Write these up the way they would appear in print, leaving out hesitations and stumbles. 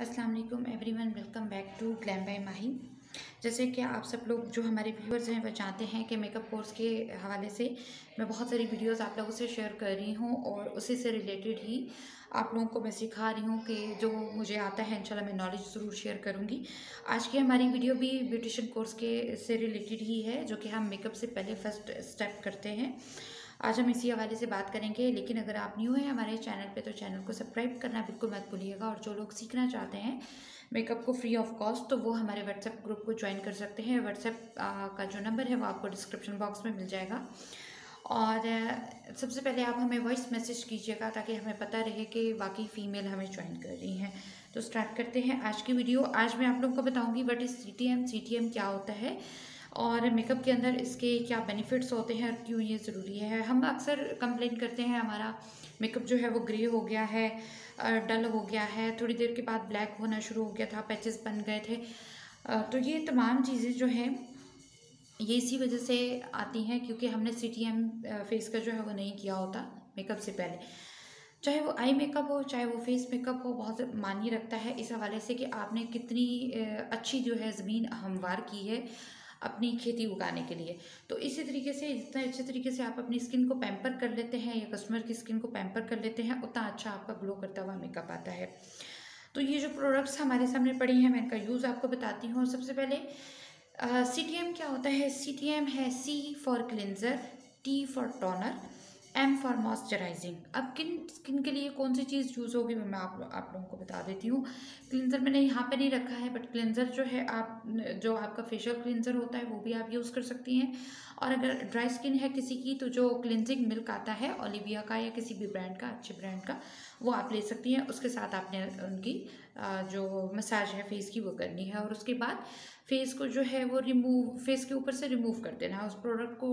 अस्सलाम वालेकुम everyone, welcome back to glam by Mahi. जैसे कि आप सब लोग जो हमारे व्यूअर्स हैं वह जानते हैं कि मेकअप कोर्स के हवाले से मैं बहुत सारी वीडियोस आप लोगों से शेयर कर रही हूं और उसी से रिलेटेड ही आप लोगों को मैं सिखा रही हूं कि जो मुझे आता है इंशाल्लाह मैं नॉलेज ज़रूर शेयर करूंगी। आज की हमारी वीडियो भी ब्यूटिशियन कोर्स के से रिलेटेड ही है, जो कि हम मेकअप से पहले फर्स्ट स्टेप करते हैं। आज हम इसी हवाले से बात करेंगे, लेकिन अगर आप न्यू हैं हमारे चैनल पे तो चैनल को सब्सक्राइब करना बिल्कुल मत भूलिएगा। और जो लोग सीखना चाहते हैं मेकअप को फ्री ऑफ कॉस्ट, तो वो हमारे व्हाट्सएप ग्रुप को ज्वाइन कर सकते हैं। व्हाट्सएप का जो नंबर है वो आपको डिस्क्रिप्शन बॉक्स में मिल जाएगा। और सबसे पहले आप हमें वॉइस मैसेज कीजिएगा ताकि हमें पता रहे कि वाकई फ़ीमेल हमें ज्वाइन कर रही हैं। तो स्टार्ट करते हैं आज की वीडियो। आज मैं आप लोगों को बताऊँगी व्हाट इज़ CTM क्या होता है और मेकअप के अंदर इसके क्या बेनिफिट्स होते हैं और क्यों ये ज़रूरी है। हम अक्सर कंप्लेन करते हैं हमारा मेकअप जो है वो ग्रे हो गया है, डल हो गया है, थोड़ी देर के बाद ब्लैक होना शुरू हो गया था, पैचेस बन गए थे। तो ये तमाम चीज़ें जो हैं ये इसी वजह से आती हैं क्योंकि हमने CTM फेस का जो है वो नहीं किया होता मेकअप से पहले। चाहे वो आई मेकअप हो, चाहे वो फेस मेकअप हो, बहुत मायने रखता है इस हवाले से कि आपने कितनी अच्छी जो है ज़मीन हमवार की है अपनी खेती उगाने के लिए। तो इसी तरीके से जितना अच्छे तरीके से आप अपनी स्किन को पैम्पर कर लेते हैं या कस्टमर की स्किन को पैम्पर कर लेते हैं, उतना अच्छा आपका ग्लो करता हुआ मेकअप आता है। तो ये जो प्रोडक्ट्स हमारे सामने पड़ी हैं मैं इनका यूज़ आपको बताती हूँ। सबसे पहले CTM क्या होता है। CTM है C for cleanser, T for toner, M for moisturising. अब किन स्किन के लिए कौन सी चीज़ यूज़ होगी मैं आप लोगों को बता देती हूँ। क्लिनज़र मैंने यहाँ पे नहीं रखा है, बट क्लिनज़र जो है आप जो आपका फेशियल क्लिनज़र होता है वो भी आप यूज़ कर सकती हैं। और अगर ड्राई स्किन है किसी की तो जो क्लिनजिंग मिल्क आता है ओलिविया का या किसी भी ब्रांड का, अच्छे ब्रांड का, वो आप ले सकती हैं। उसके साथ आपने उनकी जो मसाज है फेस की वो करनी है और उसके बाद फेस को जो है वो रिमूव, फेस के ऊपर से रिमूव कर देना है उस प्रोडक्ट को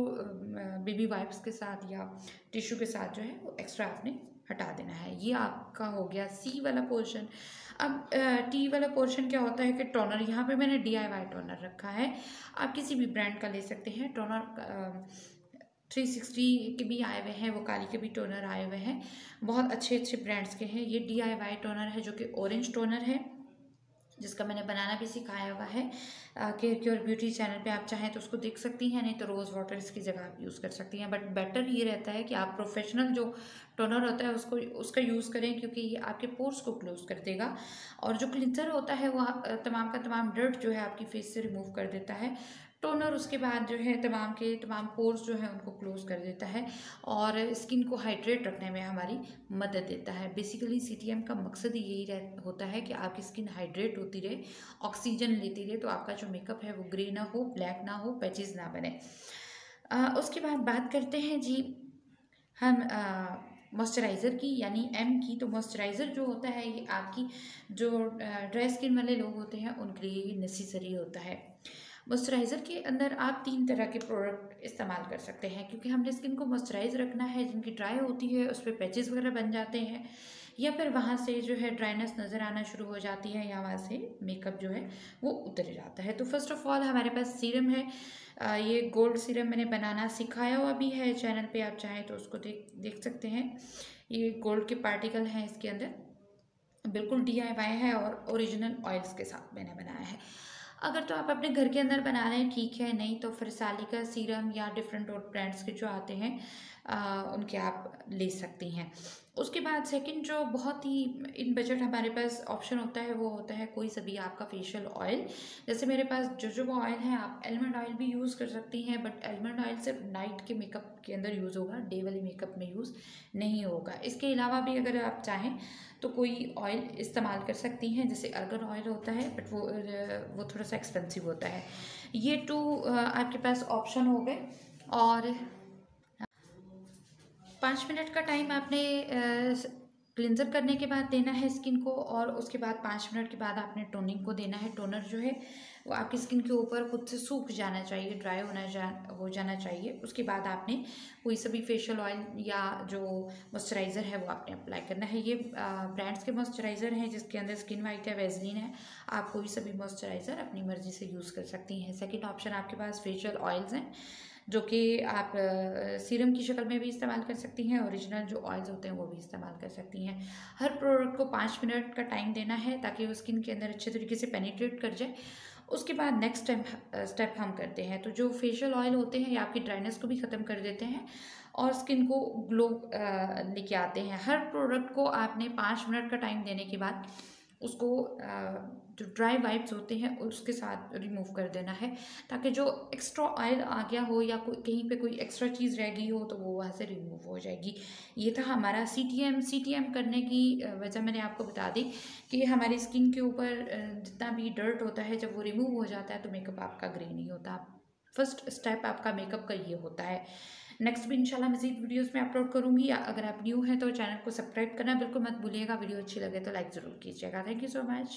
बेबी वाइप्स के साथ या टिश्यू के साथ जो है वो एक्स्ट्रा आपने हटा देना है। ये आपका हो गया C वाला पोर्शन। अब T वाला पोर्शन क्या होता है कि टोनर, यहाँ पे मैंने DIY टोनर रखा है, आप किसी भी ब्रांड का ले सकते हैं। टोनर 360 के भी आए हुए हैं, वो काली के भी टोनर आए हुए हैं, बहुत अच्छे अच्छे ब्रांड्स के हैं। ये DIY टोनर है जो कि ऑरेंज टोनर है, जिसका मैंने बनाना भी सिखाया हुआ है केयर क्योर ब्यूटी चैनल पे। आप चाहें तो उसको देख सकती हैं, नहीं तो रोज़ वाटर इसकी जगह आप यूज़ कर सकती हैं। बट बेटर ये रहता है कि आप प्रोफेशनल जो टोनर होता है उसका यूज़ करें, क्योंकि ये आपके पोर्स को क्लोज कर देगा। और जो क्लिंजर होता है वो तमाम का तमाम डर्ट जो है आपकी फेस से रिमूव कर देता है। टोनर उसके बाद जो है तमाम के तमाम पोर्स जो है उनको क्लोज कर देता है और स्किन को हाइड्रेट रखने में हमारी मदद देता है। बेसिकली CTM का मकसद ही यही होता है कि आपकी स्किन हाइड्रेट होती रहे, ऑक्सीजन लेती रहे, तो आपका जो मेकअप है वो ग्रे ना हो, ब्लैक ना हो, पैचेस ना बने। उसके बाद बात करते हैं जी हम मॉइस्चराइज़र की, यानी M की। तो मॉइस्चराइज़र जो होता है ये आपकी जो ड्राई स्किन वाले लोग होते हैं उनके लिए नेसेसरी होता है। मॉइस्चराइज़र के अंदर आप 3 तरह के प्रोडक्ट इस्तेमाल कर सकते हैं, क्योंकि हमने स्किन को मॉइस्चराइज़ रखना है। जिनकी ड्राई होती है उस पर पैचेस वगैरह बन जाते हैं या फिर वहाँ से जो है ड्राइनेस नज़र आना शुरू हो जाती है या वहाँ से मेकअप जो है वो उतर जाता है। तो फर्स्ट ऑफ ऑल हमारे पास सीरम है। ये गोल्ड सीरम मैंने बनाना सिखाया हुआ भी है चैनल पे, आप चाहें तो उसको देख सकते हैं। ये गोल्ड के पार्टिकल हैं इसके अंदर, बिल्कुल DIY है और ओरिजिनल ऑयल्स के साथ मैंने बनाया है। अगर तो आप अपने घर के अंदर बना रहे हैं ठीक है, नहीं तो फिर साली का सीरम या डिफरेंट और ब्रांड्स के जो आते हैं उनके आप ले सकती हैं। उसके बाद सेकंड जो बहुत ही इन बजट हमारे पास ऑप्शन होता है वो होता है कोई सा भी आपका फेशियल ऑयल। जैसे मेरे पास जोजोबा ऑयल है, आप आलमंड ऑयल भी यूज़ कर सकती हैं, बट आलमंड ऑयल सिर्फ नाइट के मेकअप के अंदर यूज़ होगा, डे वाले मेकअप में यूज़ नहीं होगा। इसके अलावा भी अगर आप चाहें तो कोई ऑयल इस्तेमाल कर सकती हैं, जैसे अर्गन ऑयल होता है, बट वो थोड़ा सा एक्सपेंसिव होता है। ये 2 आपके पास ऑप्शन हो गए। और 5 मिनट का टाइम आपने क्लिनज़र करने के बाद देना है स्किन को, और उसके बाद 5 मिनट के बाद आपने टोनिंग को देना है। टोनर जो है वो आपकी स्किन के ऊपर खुद से सूख जाना चाहिए, ड्राई हो जाना चाहिए। उसके बाद आपने कोई सा भी फेशियल ऑयल या जो मॉइस्चराइज़र है वो आपने अप्लाई करना है। ये ब्रांड्स के मॉइस्चराइज़र हैं जिसके अंदर स्किन वाइट है, वैसलीन है। आप कोई सा भी मॉइस्चराइज़र अपनी मर्ज़ी से यूज़ कर सकती हैं। सेकेंड ऑप्शन आपके पास फेशियल ऑयल्स हैं, जो कि आप सीरम की शक्ल में भी इस्तेमाल कर सकती हैं, ओरिजिनल जो ऑयल्स होते हैं वो भी इस्तेमाल कर सकती हैं। हर प्रोडक्ट को 5 मिनट का टाइम देना है ताकि वो स्किन के अंदर अच्छे तरीके से पेनिट्रेट कर जाए। उसके बाद नेक्स्ट स्टेप हम करते हैं, तो जो फेशियल ऑयल होते हैं ये आपकी ड्राइनेस को भी ख़त्म कर देते हैं और स्किन को ग्लो लेके आते हैं। हर प्रोडक्ट को आपने 5 मिनट का टाइम देने के बाद उसको जो ड्राई वाइप्स होते हैं उसके साथ रिमूव कर देना है, ताकि जो एक्स्ट्रा ऑयल आ गया हो या कोई कहीं पे कोई एक्स्ट्रा चीज़ रह गई हो तो वो वहाँ से रिमूव हो जाएगी। ये था हमारा सीटीएम करने की वजह मैंने आपको बता दी कि हमारी स्किन के ऊपर जितना भी डर्ट होता है जब वो रिमूव हो जाता है तो मेकअप आपका ग्रे नहीं होता। फर्स्ट स्टेप आपका मेकअप का ये होता है। नेक्स्ट भी इंशाल्लाह मज़ीद वीडियोस में अपलोड करूँगी। अगर आप न्यू हैं तो चैनल को सब्सक्राइब करना बिल्कुल मत भूलिएगा। वीडियो अच्छी लगे तो लाइक ज़रूर कीजिएगा। Thank you so much.